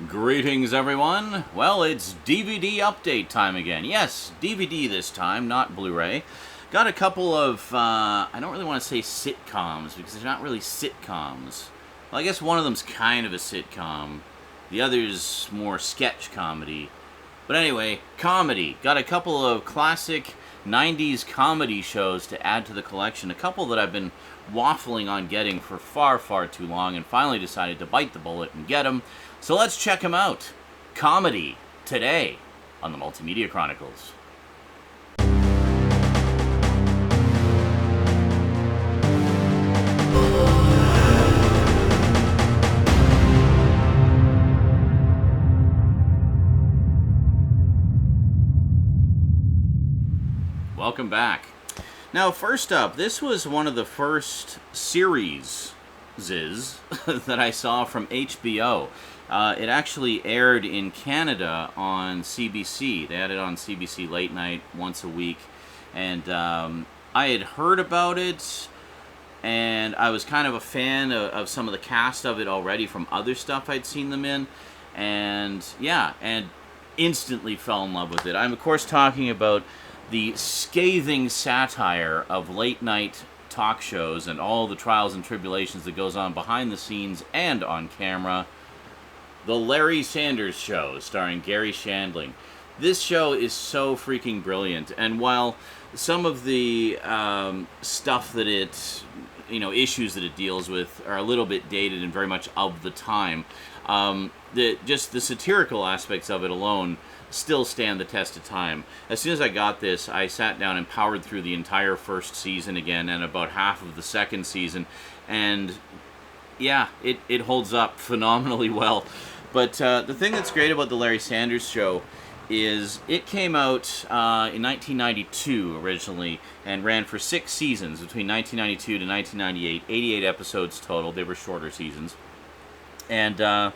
Greetings, everyone. Well, it's DVD update time again. Yes, DVD this time, not Blu-ray. Got a couple of, I don't really want to say sitcoms, because they're not really sitcoms. Well, I guess one of them's kind of a sitcom. The other's more sketch comedy. But anyway, comedy. Got a couple of classic 90s comedy shows to add to the collection. A couple that I've been waffling on getting for far, far too long, and finally decided to bite the bullet and get them. So let's check them out. Comedy, today, on the Multimedia Chronicles. Welcome back. Now, first up, this was one of the first series that I saw from HBO. It actually aired in Canada on CBC. They had it on CBC late night once a week. And I had heard about it, and I was kind of a fan of some of the cast of it already from other stuff I'd seen them in. And yeah, and instantly fell in love with it. I'm, of course, talking about the scathing satire of late night talk shows and all the trials and tribulations that goes on behind the scenes and on camera. The Larry Sanders Show, starring Gary Shandling. This show is so freaking brilliant, and while some of the stuff that it, issues that it deals with are a little bit dated and very much of the time, just the satirical aspects of it alone still stand the test of time. As soon as I got this, I sat down and powered through the entire first season again and about half of the second season, and yeah, it holds up phenomenally well. But the thing that's great about the Larry Sanders Show is it came out in 1992 originally and ran for 6 seasons between 1992 to 1998, 88 episodes total. They were shorter seasons. And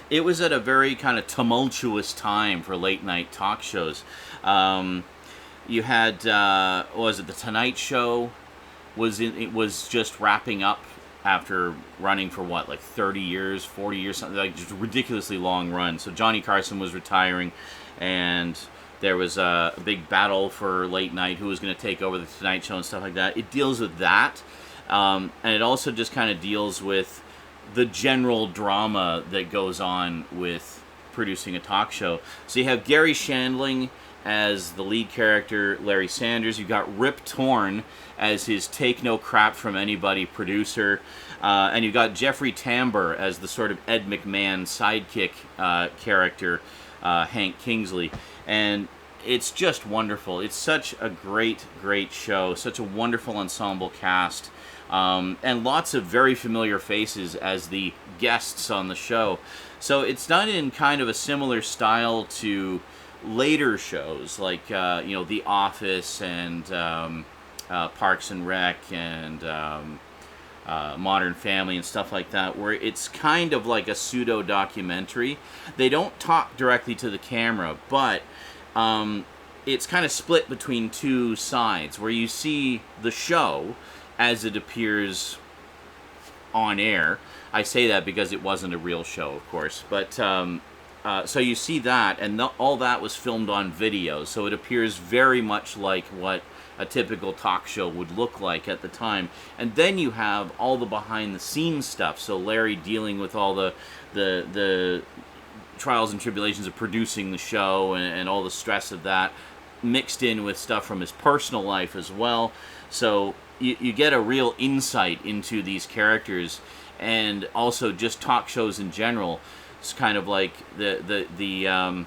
it was at a very kind of tumultuous time for late night talk shows. You had, The Tonight Show it was just wrapping up after running for 30 years, 40 years, something like just a ridiculously long run. So Johnny Carson was retiring, and there was a big battle for late night, who was going to take over the Tonight Show and stuff like that. It deals with that, and it also just kind of deals with the general drama that goes on with producing a talk show. So you have Gary Shandling as the lead character, Larry Sanders. You've got Rip Torn as his take no crap from anybody producer. And you've got Jeffrey Tambor as the sort of Ed McMahon sidekick character, Hank Kingsley. And it's just wonderful. It's such a great, great show. Such a wonderful ensemble cast. And lots of very familiar faces as the guests on the show. So it's done in kind of a similar style to later shows like The Office and Parks and Rec and Modern Family and stuff like that, where it's kind of like a pseudo documentary. They don't talk directly to the camera, but it's kind of split between two sides, where you see the show as it appears on air. I say that because it wasn't a real show, of course, but so you see that, and all that was filmed on video, so it appears very much like what a typical talk show would look like at the time. And then you have all the behind-the-scenes stuff, so Larry dealing with all the trials and tribulations of producing the show and all the stress of that, mixed in with stuff from his personal life as well. So you get a real insight into these characters, and also just talk shows in general. It's kind of like the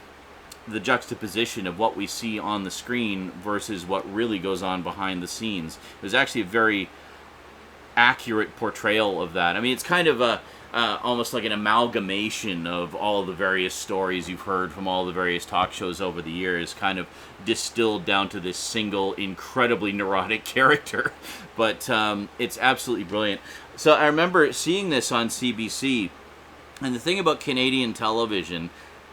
juxtaposition of what we see on the screen versus what really goes on behind the scenes. It was actually a very accurate portrayal of that. I mean, it's kind of almost like an amalgamation of all the various stories you've heard from all the various talk shows over the years, kind of distilled down to this single incredibly neurotic character. But it's absolutely brilliant. So I remember seeing this on CBC, and the thing about Canadian television,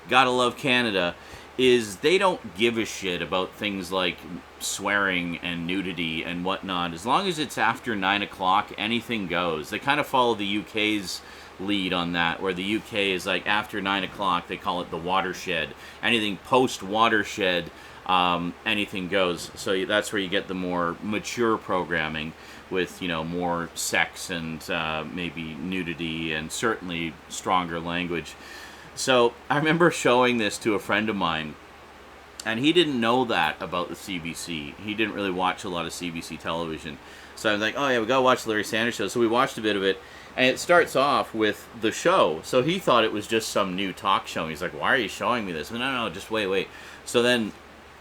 gotta love Canada, is they don't give a shit about things like swearing and nudity and whatnot. As long as it's after 9 o'clock, anything goes. They kind of follow the UK's lead on that, where the UK is like after 9 o'clock, they call it the watershed. Anything post-watershed, anything goes. So that's where you get the more mature programming with, you know, more sex and maybe nudity and certainly stronger language. So I remember showing this to a friend of mine, and he didn't know that about the CBC. He didn't really watch a lot of CBC television. So I was like, oh yeah, we gotta watch the Larry Sanders Show. So we watched a bit of it, and it starts off with the show. So he thought it was just some new talk show. He's like, why are you showing me this? No, just wait. So then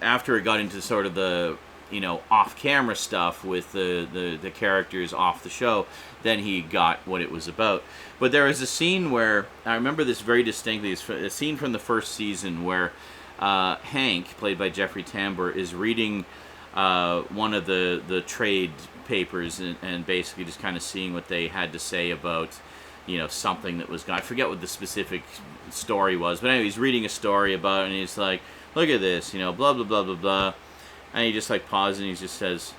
after it got into sort of the, you know, off-camera stuff with the characters off the show, then he got what it was about. But there was a scene where, I remember this very distinctly, it's a scene from the first season where Hank, played by Jeffrey Tambor, is reading one of the trade papers and basically just kind of seeing what they had to say about, you know, something that was gone. I forget what the specific story was, but anyway, he's reading a story about it, and he's like, look at this, you know, blah, blah, blah, blah, blah. And he just like pauses and he just says,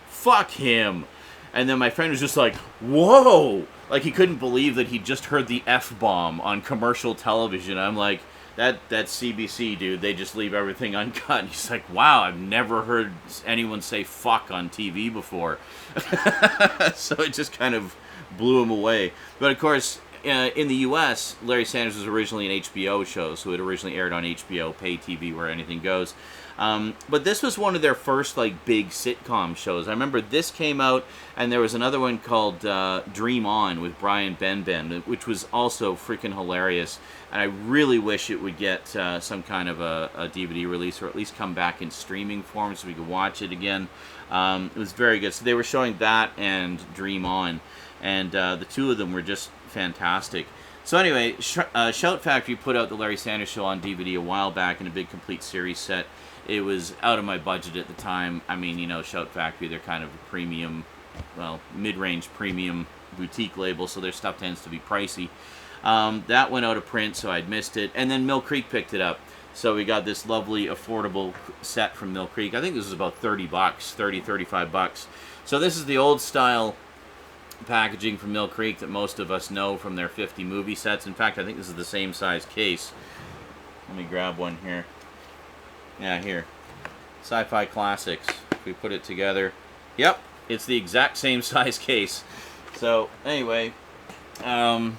fuck him. And then my friend was just like, whoa! Like he couldn't believe that he just heard the F-bomb on commercial television. I'm like, that's CBC, dude. They just leave everything uncut. And he's like, wow, I've never heard anyone say fuck on TV before. So it just kind of blew him away. But of course, in the U.S., Larry Sanders was originally an HBO show, so it originally aired on HBO, pay TV, where anything goes. But this was one of their first like big sitcom shows. I remember this came out, and there was another one called Dream On with Brian Benben, which was also freaking hilarious. And I really wish it would get some kind of a DVD release, or at least come back in streaming form so we could watch it again. It was very good. So they were showing that and Dream On, and the two of them were just fantastic. So anyway, Shout Factory put out the Larry Sanders Show on DVD a while back in a big complete series set. It was out of my budget at the time. I mean, you know, Shout Factory, they're kind of a premium, well, mid-range premium boutique label, so their stuff tends to be pricey. That went out of print, so I'd missed it. And then Mill Creek picked it up. So we got this lovely, affordable set from Mill Creek. I think this was about $30, $35. So this is the old style packaging from Mill Creek that most of us know from their 50 movie sets. In fact, I think this is the same size case. Let me grab one here. Yeah, here. Sci-Fi Classics. If we put it together. Yep, it's the exact same size case. So, anyway. And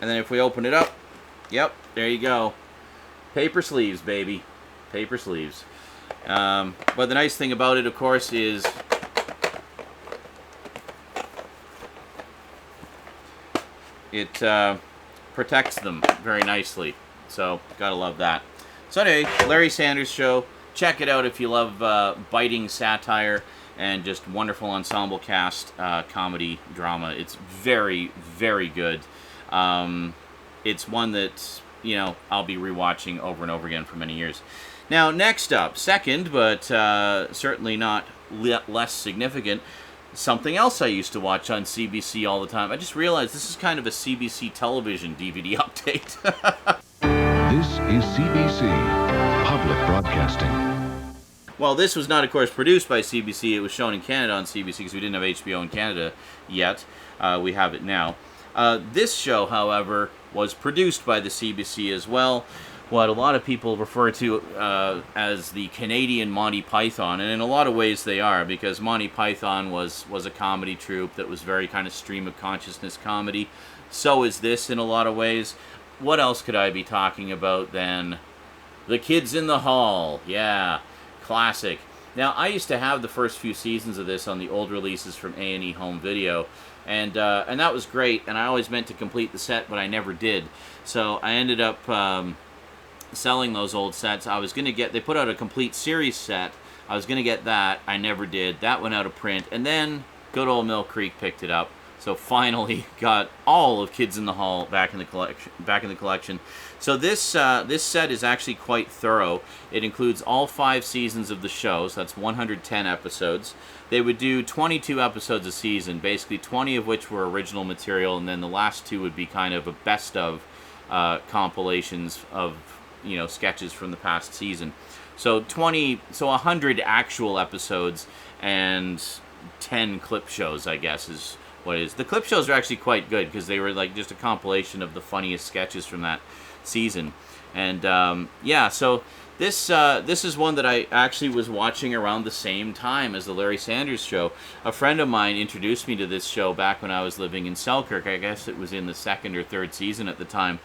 then if we open it up, yep, there you go. Paper sleeves, baby. Paper sleeves. But the nice thing about it, of course, is it protects them very nicely. So, gotta love that. So anyway, Larry Sanders Show. Check it out if you love biting satire and just wonderful ensemble cast comedy drama. It's very, very good. It's one that, you know, I'll be rewatching over and over again for many years. Now, next up, second, but certainly not less significant, something else I used to watch on CBC all the time. I just realized this is kind of a CBC television DVD update. This is CBC, Public Broadcasting. Well, this was not, of course, produced by CBC. It was shown in Canada on CBC because we didn't have HBO in Canada yet. We have it now. This show, however, was produced by the CBC as well. What a lot of people refer to as the Canadian Monty Python, and in a lot of ways they are, because Monty Python was a comedy troupe that was very kind of stream of consciousness comedy. So is this in a lot of ways. What else could I be talking about than The Kids in the Hall? Yeah, classic. Now, I used to have the first few seasons of this on the old releases from A&E Home Video, and that was great, and I always meant to complete the set, but I never did. So I ended up selling those old sets. I was going to get, they put out a complete series set. I was going to get that. I never did. That went out of print, and then good old Mill Creek picked it up. So finally got all of Kids in the Hall back in the collection. So this set is actually quite thorough. It includes all 5 seasons of the show, so that's 110 episodes. They would do 22 episodes a season, basically 20 of which were original material, and then the last 2 would be kind of a best of compilations of, you know, sketches from the past season. So 100 actual episodes and 10 clip shows, I guess, is what is. The clip shows are actually quite good because they were like just a compilation of the funniest sketches from that season. And yeah, so this is one that I actually was watching around the same time as the Larry Sanders Show. A friend of mine introduced me to this show back when I was living in Selkirk. I guess it was in the second or third season at the time.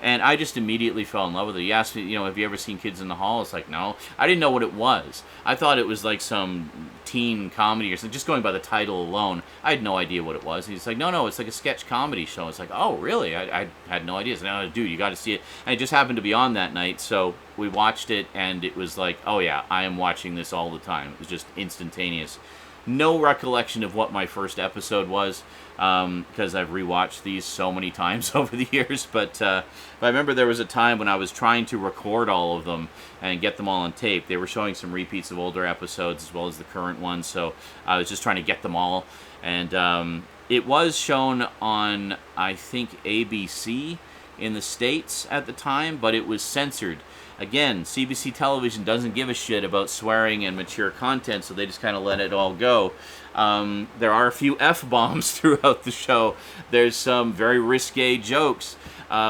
And I just immediately fell in love with it. He asked me, you know, have you ever seen Kids in the Hall? It's like, no. I didn't know what it was. I thought it was like some teen comedy or something, just going by the title alone. I had no idea what it was. He's like, no, it's like a sketch comedy show. It's like, oh, really? I had no idea. So, no, dude, you got to see it. And it just happened to be on that night, so we watched it, and it was like, oh, yeah, I am watching this all the time. It was just instantaneous. No recollection of what my first episode was, because I've rewatched these so many times over the years. But I remember there was a time when I was trying to record all of them and get them all on tape. They were showing some repeats of older episodes as well as the current ones, so I was just trying to get them all. And it was shown on, I think, ABC in the States at the time, but it was censored. Again, CBC television doesn't give a shit about swearing and mature content, so they just kind of let it all go. There are a few F-bombs throughout the show. There's some very risque jokes,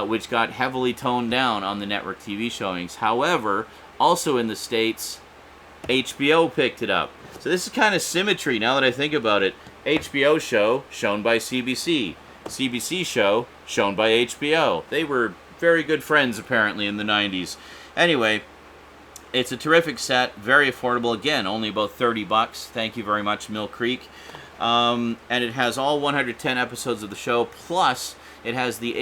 which got heavily toned down on the network TV showings. However, also in the States, HBO picked it up. So this is kind of symmetry now that I think about it. HBO show, shown by CBC. CBC show, shown by HBO. They were very good friends, apparently, in the 90s. Anyway, it's a terrific set, very affordable. Again, only about $30. Thank you very much, Mill Creek. And it has all 110 episodes of the show, plus it has the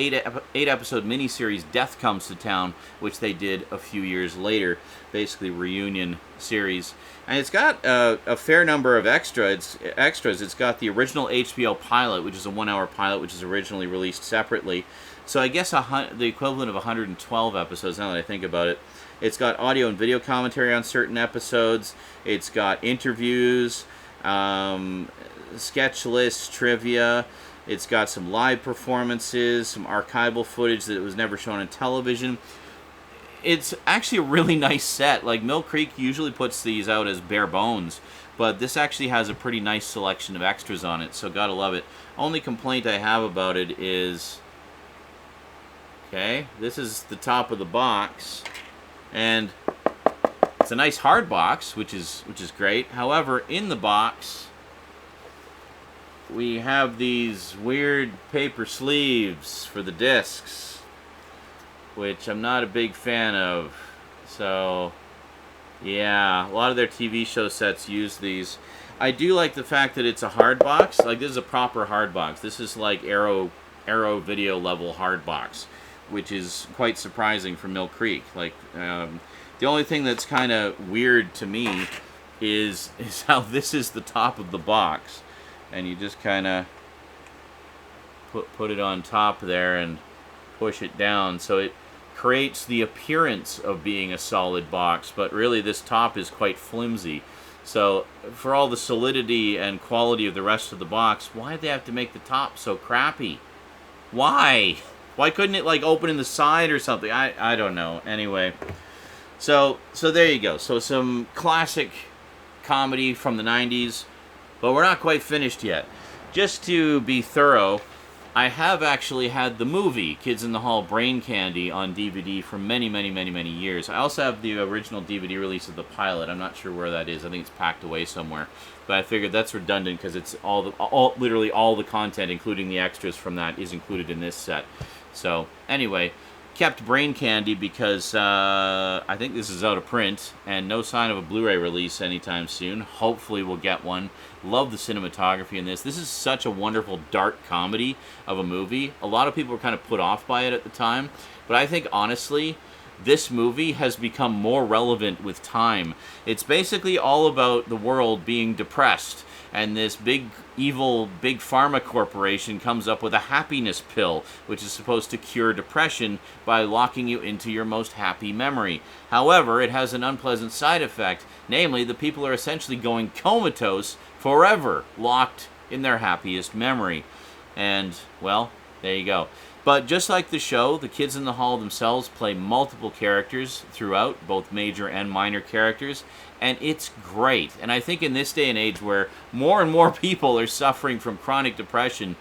8-episode miniseries Death Comes to Town, which they did a few years later, basically reunion series. And it's got a fair number of extras. It's got the original HBO pilot, which is a 1-hour pilot, which is originally released separately. So I guess the equivalent of 112 episodes, now that I think about it. It's got audio and video commentary on certain episodes. It's got interviews, sketch lists, trivia. It's got some live performances, some archival footage that was never shown on television. It's actually a really nice set. Like, Mill Creek usually puts these out as bare bones, but this actually has a pretty nice selection of extras on it, so gotta love it. Only complaint I have about it is... Okay, this is the top of the box, and it's a nice hard box, which is great. However, in the box, we have these weird paper sleeves for the discs, which I'm not a big fan of. So, yeah, a lot of their TV show sets use these. I do like the fact that it's a hard box. Like, this is a proper hard box. This is like Arrow video level hard box, which is quite surprising for Mill Creek. Like, the only thing that's kind of weird to me is how this is the top of the box, and you just kind of put it on top there and push it down, so it creates the appearance of being a solid box, but really this top is quite flimsy. So for all the solidity and quality of the rest of the box, why did they have to make the top so crappy? Why? Why couldn't it, like, open in the side or something? I don't know. Anyway, so there you go. So some classic comedy from the 90s, but we're not quite finished yet. Just to be thorough, I have actually had the movie Kids in the Hall Brain Candy on DVD for many, many, many, many years. I also have the original DVD release of the pilot. I'm not sure where that is. I think it's packed away somewhere. But I figured that's redundant because it's literally all the content, including the extras from that, is included in this set. So, anyway, kept Brain Candy because I think this is out of print and no sign of a Blu-ray release anytime soon. Hopefully we'll get one. Love the cinematography in this. This is such a wonderful dark comedy of a movie. A lot of people were kind of put off by it at the time, but I think, honestly, this movie has become more relevant with time. It's basically all about the world being depressed, and this big, evil, big pharma corporation comes up with a happiness pill, which is supposed to cure depression by locking you into your most happy memory. However, it has an unpleasant side effect, namely, the people are essentially going comatose forever, locked in their happiest memory. And, well, there you go. But just like the show, the kids in the hall themselves play multiple characters throughout, both major and minor characters, and it's great. And I think in this day and age where more and more people are suffering from chronic depression,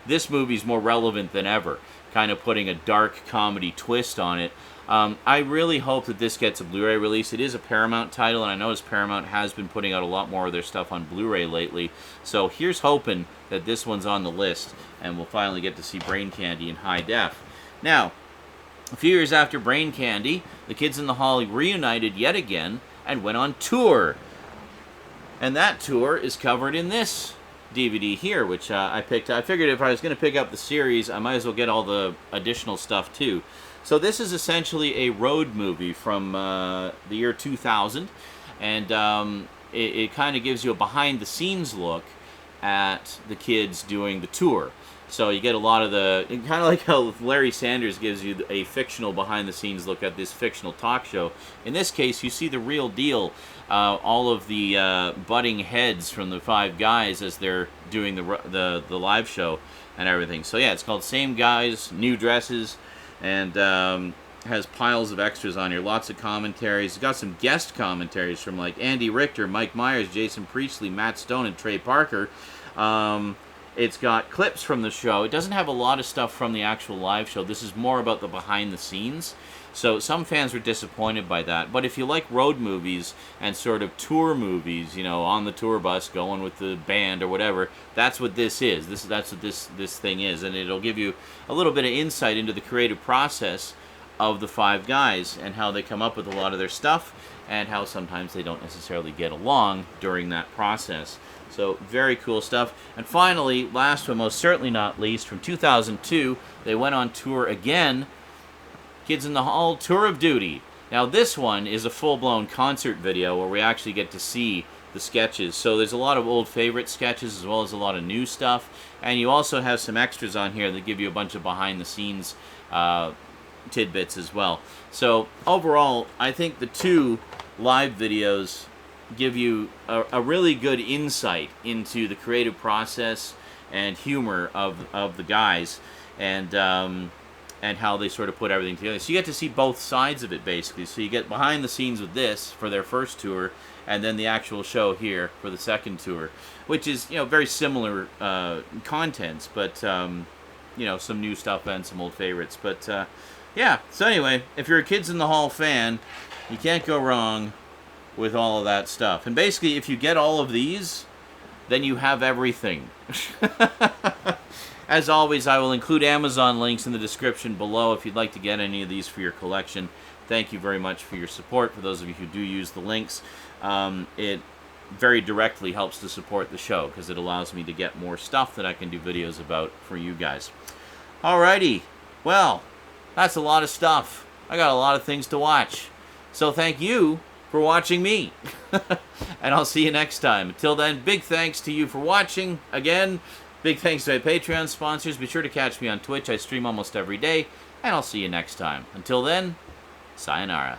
this movie's more relevant than ever, kind of putting a dark comedy twist on it. I really hope that this gets a Blu-ray release. It is a Paramount title, and I notice Paramount has been putting out a lot more of their stuff on Blu-ray lately. So here's hoping that this one's on the list, and we'll finally get to see Brain Candy in high def. Now, a few years after Brain Candy, the kids in the hall reunited yet again and went on tour. And that tour is covered in this DVD here, which I picked. I figured if I was going to pick up the series, I might as well get all the additional stuff too. So this is essentially a road movie from the year 2000, and it kind of gives you a behind-the-scenes look at the kids doing the tour. So you get a lot of the, kind of like how Larry Sanders gives you a fictional behind-the-scenes look at this fictional talk show. In this case, you see the real deal, all of the butting heads from the five guys as they're doing the live show and everything. So yeah, it's called Same Guys, New Dresses, and has piles of extras on here. Lots of commentaries. It's got some guest commentaries from like Andy Richter, Mike Myers, Jason Priestley, Matt Stone, and Trey Parker. It's got clips from the show. It doesn't have a lot of stuff from the actual live show. This is more about the behind the scenes. So some fans were disappointed by that. But if you like road movies and sort of tour movies, you know, on the tour bus, going with the band or whatever, that's what this is. That's what this thing is. And it'll give you a little bit of insight into the creative process of the five guys and how they come up with a lot of their stuff and how sometimes they don't necessarily get along during that process. So very cool stuff. And finally, last but most certainly not least, from 2002, they went on tour again. Kids in the Hall Tour of Duty. Now this one is a full-blown concert video where we actually get to see the sketches. So there's a lot of old favorite sketches as well as a lot of new stuff. And you also have some extras on here that give you a bunch of behind-the-scenes tidbits as well. So overall, I think the two live videos give you a really good insight into the creative process and humor of the guys, and how they sort of put everything together. So you get to see both sides of it, basically. So you get behind the scenes with this for their first tour, and then the actual show here for the second tour, which is, you know, very similar contents, but you know, some new stuff and some old favorites. But yeah, so anyway, if you're a Kids in the Hall fan, you can't go wrong with all of that stuff. And basically, if you get all of these, then you have everything. As always, I will include Amazon links in the description below if you'd like to get any of these for your collection. Thank you very much for your support. For those of you who do use the links, it very directly helps to support the show because it allows me to get more stuff that I can do videos about for you guys. Alrighty, well, that's a lot of stuff. I got a lot of things to watch. So thank you for watching me. And I'll see you next time. Until then, big thanks to you for watching. Again, big thanks to my Patreon sponsors. Be sure to catch me on Twitch. I stream almost every day. And I'll see you next time. Until then, sayonara.